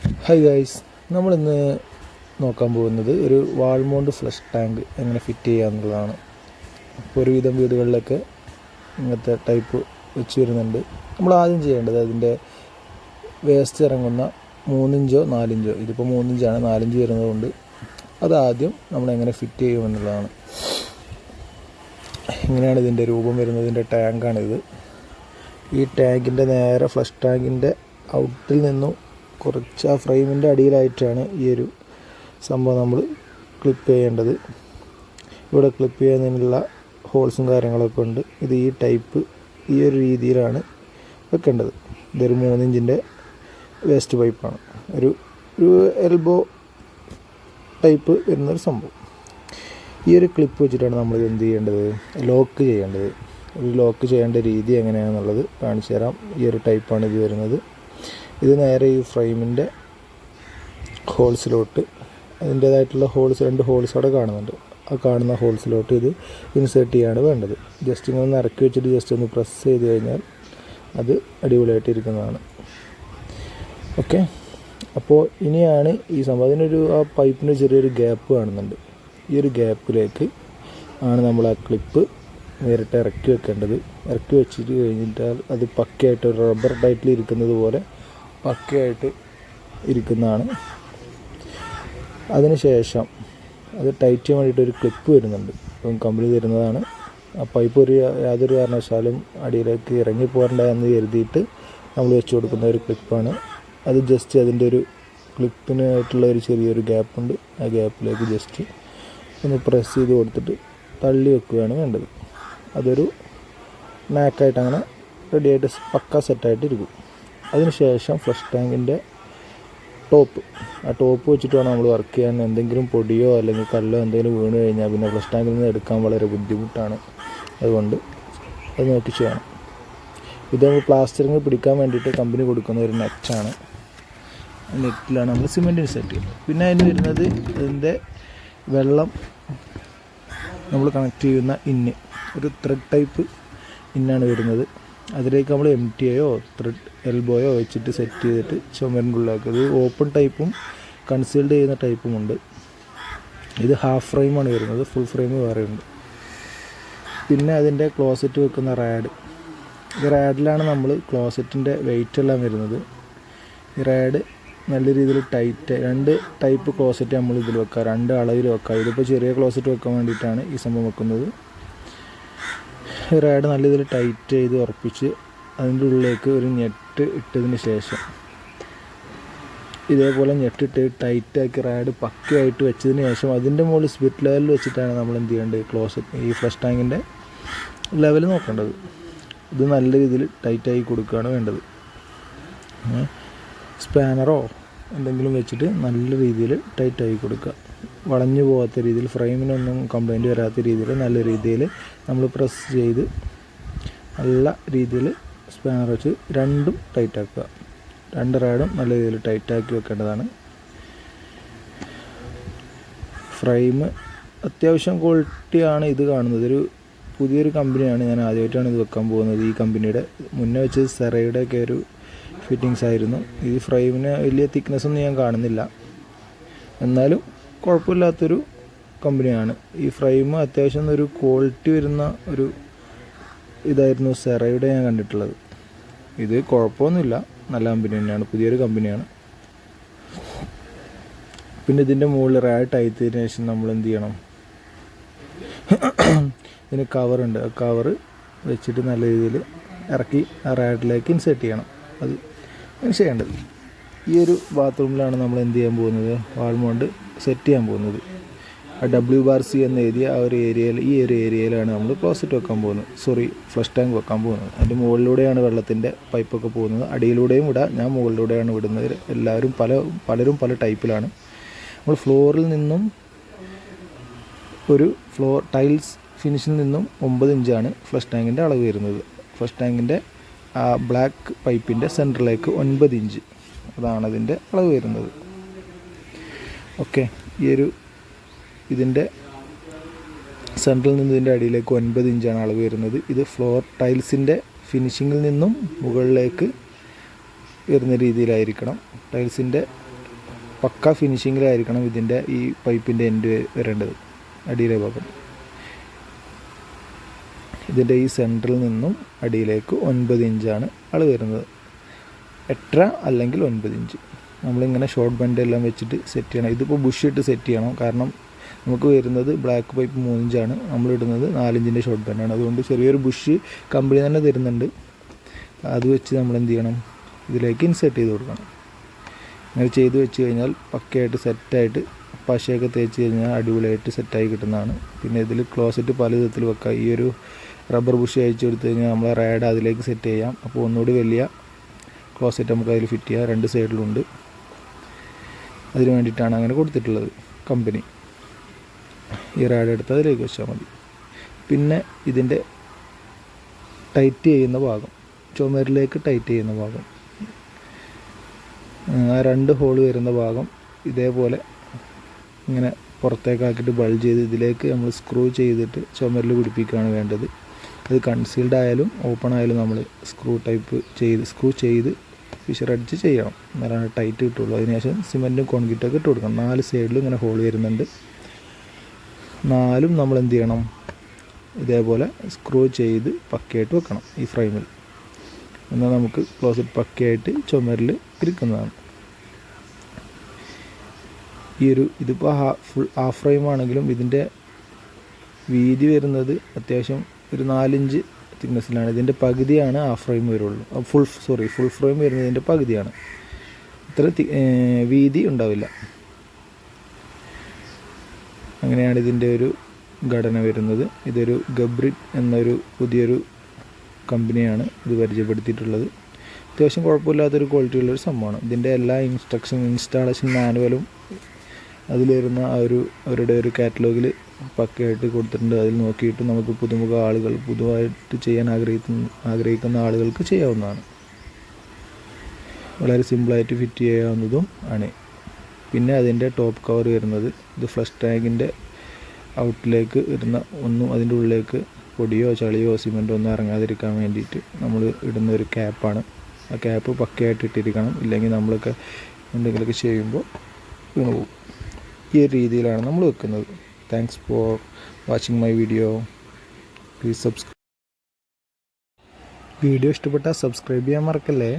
Hi guys, നമ്മളിന്ന് നോക്കാൻ പോകുന്നത് ഒരു വാൾമൗണ്ട് ഫ്ലഷ് ടാങ്ക് എങ്ങനെ ഫിറ്റ് ചെയ്യുക എന്നുള്ളതാണ്. അപ്പോൾ ഒരുവിധം വീടുകളിലൊക്കെ ഇങ്ങനത്തെ ടൈപ്പ് വെച്ച് വരുന്നുണ്ട്. നമ്മൾ ആദ്യം ചെയ്യേണ്ടത് അതിൻ്റെ വേസ്റ്റ് ഇറങ്ങുന്ന 3 ഇഞ്ചോ 4 ഇഞ്ചോ, ഇതിപ്പോൾ 3 ഇഞ്ചാണ്, 4 ഇഞ്ച് വരുന്നതുകൊണ്ട് അതാദ്യം നമ്മളെങ്ങനെ ഫിറ്റ് ചെയ്യുമെന്നുള്ളതാണ്. ഇങ്ങനെയാണ് ഇതിൻ്റെ രൂപം വരുന്നതിൻ്റെ ടാങ്കാണിത്. ഈ ടാങ്കിൻ്റെ നേരെ ഫ്ലഷ് ടാങ്കിൻ്റെ ഔട്ടിൽ നിന്നും കുറച്ച് ആ ഫ്രെയിമിൻ്റെ അടിയിലായിട്ടാണ് ഈ ഒരു സംഭവം നമ്മൾ ക്ലിപ്പ് ചെയ്യേണ്ടത്. ഇവിടെ ക്ലിപ്പ് ചെയ്യുന്നതിനുള്ള ഹോൾസും കാര്യങ്ങളൊക്കെ ഉണ്ട്. ഇത് ഈ ടൈപ്പ് ഈ ഒരു രീതിയിലാണ് വെക്കേണ്ടത്. ഇതൊരു 3 ഇഞ്ചിൻ്റെ വേസ്റ്റ് പൈപ്പാണ്, ഒരു എൽബോ ടൈപ്പ് വരുന്നൊരു സംഭവം. ഈ ഒരു ക്ലിപ്പ് വെച്ചിട്ടാണ് നമ്മൾ എന്ത് ചെയ്യേണ്ടത്, ലോക്ക് ചെയ്യേണ്ടത്. ഒരു ലോക്ക് ചെയ്യേണ്ട രീതി എങ്ങനെയാണെന്നുള്ളത് കാണിച്ചു തരാം. ഈ ഒരു ടൈപ്പാണ് ഇത് വരുന്നത്. ഇത് നേരെ ഈ ഫ്രെയിമിൻ്റെ ഹോൾസിലോട്ട്, അതിൻ്റേതായിട്ടുള്ള ഹോൾസ് 2 ഹോൾസ് അവിടെ കാണുന്നുണ്ട്. ആ കാണുന്ന ഹോൾസിലോട്ട് ഇത് ഇൻസേർട്ട് ചെയ്യാണ് വേണ്ടത്. ജസ്റ്റ് ഇങ്ങനെ ഒന്ന് ഇറക്കി വെച്ചിട്ട് ജസ്റ്റ് ഒന്ന് പ്രസ് ചെയ്ത് കഴിഞ്ഞാൽ അത് അടിപൊളിയായിട്ട് ഇരിക്കുന്നതാണ്. ഓക്കെ, അപ്പോൾ ഇനിയാണ് ഈ സംഭവം. അതിനൊരു ആ പൈപ്പിന് ചെറിയൊരു ഗ്യാപ്പ് കാണുന്നുണ്ട്. ഈ ഒരു ഗ്യാപ്പിലേക്ക് ആണ് നമ്മൾ ആ ക്ലിപ്പ് നേരിട്ട് ഇറക്കി വെക്കേണ്ടത്. ഇറക്കി വെച്ചിട്ട് കഴിഞ്ഞിട്ടാൽ അത് പക്കയായിട്ട് ഒരു റബ്ബർ ടൈറ്റിൽ ഇരിക്കുന്നത് പോലെ പക്കയായിട്ട് ഇരിക്കുന്നതാണ്. അതിനുശേഷം അത് ടൈറ്റ് ചെയ്യാൻ വേണ്ടിയിട്ടൊരു ക്ലിപ്പ് വരുന്നുണ്ട്. ഇപ്പം കമ്പനി തരുന്നതാണ്. ആ പൈപ്പ് യാതൊരു കാരണവശാലും അടിയിലേക്ക് ഇറങ്ങി പോരണ്ട എന്ന് കരുതിയിട്ട് നമ്മൾ വെച്ച് കൊടുക്കുന്ന ഒരു ക്ലിപ്പാണ്. അത് ജസ്റ്റ് അതിൻ്റെ ഒരു ക്ലിപ്പിനായിട്ടുള്ള ഒരു ചെറിയൊരു ഗ്യാപ്പുണ്ട്. ആ ഗ്യാപ്പിലേക്ക് ജസ്റ്റ് ഒന്ന് പ്രസ് ചെയ്ത് കൊടുത്തിട്ട് തള്ളി വെക്കുകയാണ് വേണ്ടത്. അതൊരു നാക്കായിട്ട് അങ്ങനെ റെഡിയായിട്ട് പക്ക സെറ്റായിട്ട് ഇരിക്കും. അതിനുശേഷം ഫ്ലഷ് ടാങ്കിൻ്റെ ആ ടോപ്പ് വെച്ചിട്ട് വേണം നമ്മൾ വർക്ക് ചെയ്യാൻ. എന്തെങ്കിലും പൊടിയോ അല്ലെങ്കിൽ കല്ലോ എന്തെങ്കിലും വീണ് കഴിഞ്ഞാൽ പിന്നെ ഫ്ലഷ് ടാങ്കിൽ നിന്ന് എടുക്കാൻ വളരെ ബുദ്ധിമുട്ടാണ്. അതുകൊണ്ട് അത് നോക്കി ചെയ്യണം. ഇത് നമ്മൾ പ്ലാസ്റ്ററിങ് പിടിക്കാൻ വേണ്ടിയിട്ട് കമ്പനി കൊടുക്കുന്ന ഒരു നെറ്റാണ്. നെറ്റിലാണ് നമ്മൾ സിമെൻറ്റ് സെറ്റ് ചെയ്യുന്നത്. പിന്നെ അതിന് വരുന്നത് അതിൻ്റെ വെള്ളം നമ്മൾ കണക്ട് ചെയ്യുന്ന ഒരു ത്രെഡ് ടൈപ്പ് ഇന്നാണ് വരുന്നത്. അതിലേക്ക് നമ്മൾ MTA-യോ ത്രെഡ് എൽബോയോ വെച്ചിട്ട് സെറ്റ് ചെയ്തിട്ട് ചുമരിൻ്റെ ഉള്ളിലാക്കുക. ഇത് ഓപ്പൺ ടൈപ്പും കൺസീൽഡ് ചെയ്യുന്ന ടൈപ്പുമുണ്ട്. ഇത് ഹാഫ് ഫ്രെയിമാണ് വരുന്നത്, ഫുൾ ഫ്രെയിം വേറെയുണ്ട്. പിന്നെ അതിൻ്റെ ക്ലോസറ്റ് വെക്കുന്ന റാഡ്, ഈ റാഡിലാണ് നമ്മൾ ക്ലോസറ്റിൻ്റെ വെയിറ്റ് എല്ലാം വരുന്നത്. ഈ റാഡ് നല്ല രീതിയിൽ ടൈറ്റ്, 2 ടൈപ്പ് ക്ലോസറ്റ് നമ്മൾ ഇതിൽ വെക്കുക, 2 അളവിൽ വെക്കുക. ഇതിപ്പോൾ ചെറിയ ക്ലോസറ്റ് വെക്കാൻ വേണ്ടിയിട്ടാണ് ഈ സംഭവം വെക്കുന്നത്. റാഡ് നല്ല രീതിയിൽ ടൈറ്റ് ചെയ്ത് ഉറപ്പിച്ച് അതിൻ്റെ ഉള്ളിലേക്ക് ഒരു നെറ്റ് ഇട്ടതിന് ശേഷം ഇതേപോലെ ഞെട്ടിട്ട് ടൈറ്റാക്കി റാഡ് പക്കയായിട്ട് വെച്ചതിന് ശേഷം അതിൻ്റെ മുകളിൽ സ്പിറ്റ് ലെവലിൽ വെച്ചിട്ടാണ് നമ്മൾ എന്ത് ചെയ്യേണ്ടത്, ഈ ഫ്ലഷ് ടാങ്കിൻ്റെ ലെവൽ നോക്കേണ്ടത്. ഇത് നല്ല രീതിയിൽ ടൈറ്റായി കൊടുക്കുകയാണ് വേണ്ടത്. സ്പാനറോ എന്തെങ്കിലും വെച്ചിട്ട് നല്ല രീതിയിൽ ടൈറ്റായി കൊടുക്കുക. വളഞ്ഞു പോകാത്ത രീതിയിൽ, ഫ്രെയിമിനൊന്നും കംപ്ലൈൻറ്റ് വരാത്ത രീതിയിൽ നല്ല രീതിയിൽ നമ്മൾ പ്രസ് ചെയ്ത് നല്ല രീതിയിൽ സ്പാനർ വെച്ച് 2ഉം ടൈറ്റാക്കുക. 2 റാഡും നല്ല രീതിയിൽ ടൈറ്റാക്കി വെക്കേണ്ടതാണ്. ഫ്രെയിം അത്യാവശ്യം ക്വാളിറ്റിയാണ് ഇത് കാണുന്നത്. ഒരു പുതിയൊരു കമ്പനിയാണ്, ഞാൻ ആദ്യമായിട്ടാണ് ഇത് വെക്കാൻ പോകുന്നത്. ഈ കമ്പനിയുടെ മുന്നേ വെച്ചത് സെറയുടെയൊക്കെ ഒരു ഫിറ്റിങ്സ് ആയിരുന്നു. ഈ ഫ്രെയിമിന് വലിയ തിക്നെസ്സൊന്നും ഞാൻ കാണുന്നില്ല, എന്നാലും കുഴപ്പമില്ലാത്തൊരു കമ്പനിയാണ്. ഈ ഫ്രെയിം അത്യാവശ്യം ഒരു ക്വാളിറ്റി വരുന്ന ഒരു ഇതായിരുന്നു സെറയുടെ ഞാൻ കണ്ടിട്ടുള്ളത്. ഇത് കുഴപ്പമൊന്നുമില്ല, നല്ല കമ്പനി തന്നെയാണ്, പുതിയൊരു കമ്പനിയാണ്. പിന്നെ ഇതിൻ്റെ മുകളിൽ റാഡ് ടൈറ്റിന് ശേഷം നമ്മൾ എന്ത് ചെയ്യണം, ഇതിന് കവറുണ്ട്, ആ കവറ് വെച്ചിട്ട് നല്ല രീതിയിൽ ഇറക്കി ആ റാഡിലേക്ക് ഇൻസേർട്ട് ചെയ്യണം. അത് ചെയ്യേണ്ടത് ഈ ഒരു ബാത്റൂമിലാണ് നമ്മൾ എന്ത് ചെയ്യാൻ പോകുന്നത്, വാൾമൗണ്ട് സെറ്റ് ചെയ്യാൻ പോകുന്നത്. ആ WC എന്ന് എഴുതിയ ആ ഒരു ഏരിയയിൽ, ഈ ഒരു ഏരിയയിലാണ് നമ്മൾ ക്ലോസറ്റ് വെക്കാൻ പോകുന്നത്, ഫ്ലഷ് ടാങ്ക് വെക്കാൻ പോകുന്നത്. അതിൻ്റെ മുകളിലൂടെയാണ് വെള്ളത്തിൻ്റെ പൈപ്പൊക്കെ പോകുന്നത്. അടിയിലൂടെയും വിടാം, ഞാൻ മുകളിലൂടെയാണ് വിടുന്നത്. എല്ലാവരും പലരും പല ടൈപ്പിലാണ്. നമ്മൾ ഫ്ലോറിൽ നിന്നും ഫ്ലോർ ടൈൽസ് ഫിനിഷിൽ നിന്നും 9 ഇഞ്ചാണ് ഫ്ലഷ് ടാങ്കിൻ്റെ അളവ് വരുന്നത്. ഫ്ലഷ് ടാങ്കിൻ്റെ ആ ബ്ലാക്ക് പൈപ്പിൻ്റെ സെൻറ്ററിലേക്ക് 9 ഇഞ്ച്, അതാണ് അതിൻ്റെ അളവ് വരുന്നത്. ഓക്കെ, ഇതിൻ്റെ സെൻറ്ററിൽ നിന്ന് ഇതിൻ്റെ അടിയിലേക്ക് 9 ഇഞ്ചാണ് അളവ് വരുന്നത്. ഇത് ഫ്ലോർ ടൈൽസിൻ്റെ ഫിനിഷിങ്ങിൽ നിന്നും മുകളിലേക്ക് വരുന്ന രീതിയിലായിരിക്കണം. ടൈൽസിൻ്റെ പക്ക ഫിനിഷിങ്ങിലായിരിക്കണം ഇതിൻ്റെ ഈ പൈപ്പിൻ്റെ എൻഡ് വരേണ്ടത്. അടിയിലെ ഭാഗം ഇതിൻ്റെ ഈ സെൻറ്ററിൽ നിന്നും അടിയിലേക്ക് 9 ഇഞ്ചാണ് അളവ് വരുന്നത്. 8 അല്ലെങ്കിൽ 9 ഇഞ്ച് നമ്മളിങ്ങനെ ഷോർട്ട് ബെൻഡ് എല്ലാം വെച്ചിട്ട് സെറ്റ് ചെയ്യണം. ഇതിപ്പോൾ ബുഷ് ഇട്ട് സെറ്റ് ചെയ്യണം, കാരണം നമുക്ക് വരുന്നത് ബ്ലാക്ക് പൈപ്പ് 3 ഇഞ്ചാണ്, നമ്മളിടുന്നത് 4 ഇഞ്ചിൻ്റെ ഷോർട്ട് ബെൻഡാണ്. അതുകൊണ്ട് ചെറിയൊരു ബുഷ് കമ്പനി തന്നെ തരുന്നുണ്ട്. അത് വെച്ച് നമ്മൾ എന്ത് ചെയ്യണം, ഇതിലേക്ക് ഇൻസെർട്ട് ചെയ്ത് കൊടുക്കണം. അങ്ങനെ ചെയ്ത് വെച്ച് കഴിഞ്ഞാൽ പക്കയായിട്ട് സെറ്റായിട്ട് പശയൊക്കെ തേച്ച് കഴിഞ്ഞാൽ അടിപൊളിയായിട്ട് സെറ്റായി കിട്ടുന്നതാണ്. പിന്നെ ഇതിൽ ക്ലോസറ്റ് പല വിധത്തിൽ വെക്കാം. ഈ ഒരു റബ്ബർ ബുഷ് അയച്ചു കൊടുത്തു കഴിഞ്ഞാൽ നമ്മളെ റാഡ് അതിലേക്ക് സെറ്റ് ചെയ്യാം. അപ്പോൾ ഒന്നുകൂടി വലിയ ക്ലോസറ്റ് നമുക്ക് അതിൽ ഫിറ്റ് ചെയ്യാം. 2 സൈഡിലുണ്ട്. അതിന് വേണ്ടിയിട്ടാണ് അങ്ങനെ കൊടുത്തിട്ടുള്ളത് കമ്പനി. ഈ റാഡ് എടുത്ത് അതിലേക്ക് വെച്ചാൽ മതി. പിന്നെ ഇതിൻ്റെ ടൈറ്റ് ചെയ്യുന്ന ഭാഗം, ചുമരിലേക്ക് ടൈറ്റ് ചെയ്യുന്ന ഭാഗം, ആ 2 ഹോൾ വരുന്ന ഭാഗം ഇതേപോലെ ഇങ്ങനെ പുറത്തേക്കാക്കിയിട്ട് ബൾജ് ചെയ്ത് ഇതിലേക്ക് നമ്മൾ സ്ക്രൂ ചെയ്തിട്ട് ചുമരിൽ പിടിപ്പിക്കുകയാണ് വേണ്ടത്. അത് കൺസീൽഡ് ആയാലും ഓപ്പൺ ആയാലും നമ്മൾ സ്ക്രൂ ചെയ്ത് ഫിഷറടിച്ച് ചെയ്യണം, എന്നാലാണ് ടൈറ്റ് കിട്ടുള്ളൂ. അതിനുശേഷം സിമെൻറ്റും കോൺക്രീറ്റൊക്കെ ഇട്ട് കൊടുക്കണം. 4 സൈഡിലും ഇങ്ങനെ ഹോൾ വരുന്നുണ്ട്. 4ഉം നമ്മൾ എന്ത് ചെയ്യണം, ഇതേപോലെ സ്ക്രൂ ചെയ്ത് പക്കയായിട്ട് വെക്കണം ഈ ഫ്രെയിമിൽ. എന്നാൽ നമുക്ക് ക്ലോസറ്റ് പക്കയായിട്ട് ചുമരിൽ ഇരിക്കുന്നതാണ്. ഇതിപ്പോൾ ഫുൾ ഹാഫ് ഫ്രെയിം ആണെങ്കിലും ഇതിൻ്റെ വീതി വരുന്നത് അത്യാവശ്യം ഒരു 4 ഇഞ്ച് തിക്നെസ്സിലാണ്. ഇതിൻ്റെ പകുതിയാണ് ഹാഫ് ഫ്രെയിം വരുള്ളൂ. ഫുൾ ഫ്രെയിം വരുന്നതിൻ്റെ പകുതിയാണ്. ഇത്ര വീതി ഉണ്ടാവില്ല. അങ്ങനെയാണ് ഇതിൻ്റെ ഒരു ഘടന വരുന്നത്. ഇതൊരു ഗബ്രിറ്റ് എന്നൊരു പുതിയൊരു കമ്പനിയാണ് ഇത് പരിചയപ്പെടുത്തിയിട്ടുള്ളത്. അത്യാവശ്യം കുഴപ്പമില്ലാത്തൊരു ക്വാളിറ്റിയുള്ളൊരു സംഭവമാണ്. ഇതിൻ്റെ എല്ലാ ഇൻസ്റ്റാളേഷൻ മാനുവലും അതിൽ വരുന്ന അവരുടെ ഒരു കാറ്റലോഗിൽ പക്കയായിട്ട് കൊടുത്തിട്ടുണ്ട്. അതിൽ നോക്കിയിട്ട് നമുക്ക് പുതുതായിട്ട് ചെയ്യാൻ ആഗ്രഹിക്കുന്ന ആളുകൾക്ക് ചെയ്യാവുന്നതാണ്. വളരെ സിമ്പിളായിട്ട് ഫിറ്റ് ചെയ്യാവുന്നതും ആണ്. പിന്നെ അതിൻ്റെ ടോപ്പ് കവർ വരുന്നത്, ഇത് ഫ്ലഷ് ടാങ്കിൻ്റെ ഔട്ടിലേക്ക് വരുന്ന ഒന്നും അതിൻ്റെ ഉള്ളിലേക്ക് പൊടിയോ ചളിയോ സിമെൻറ്റോ ഒന്നും ഇറങ്ങാതിരിക്കാൻ വേണ്ടിയിട്ട് നമ്മൾ ഇടുന്ന ഒരു ക്യാപ്പാണ്. ആ ക്യാപ്പ് പക്കയായിട്ട് ഇട്ടിരിക്കണം, ഇല്ലെങ്കിൽ നമ്മളൊക്കെ എന്തെങ്കിലുമൊക്കെ ചെയ്യുമ്പോൾ വീണു പോകും. ഈ ഒരു രീതിയിലാണ് നമ്മൾ വെക്കുന്നത്. Thanks for watching my video. Please video ഇഷ്ടപ്പെട്ടാൽ സബ്സ്ക്രൈബ് ചെയ്യാൻ മറക്കല്ലേ.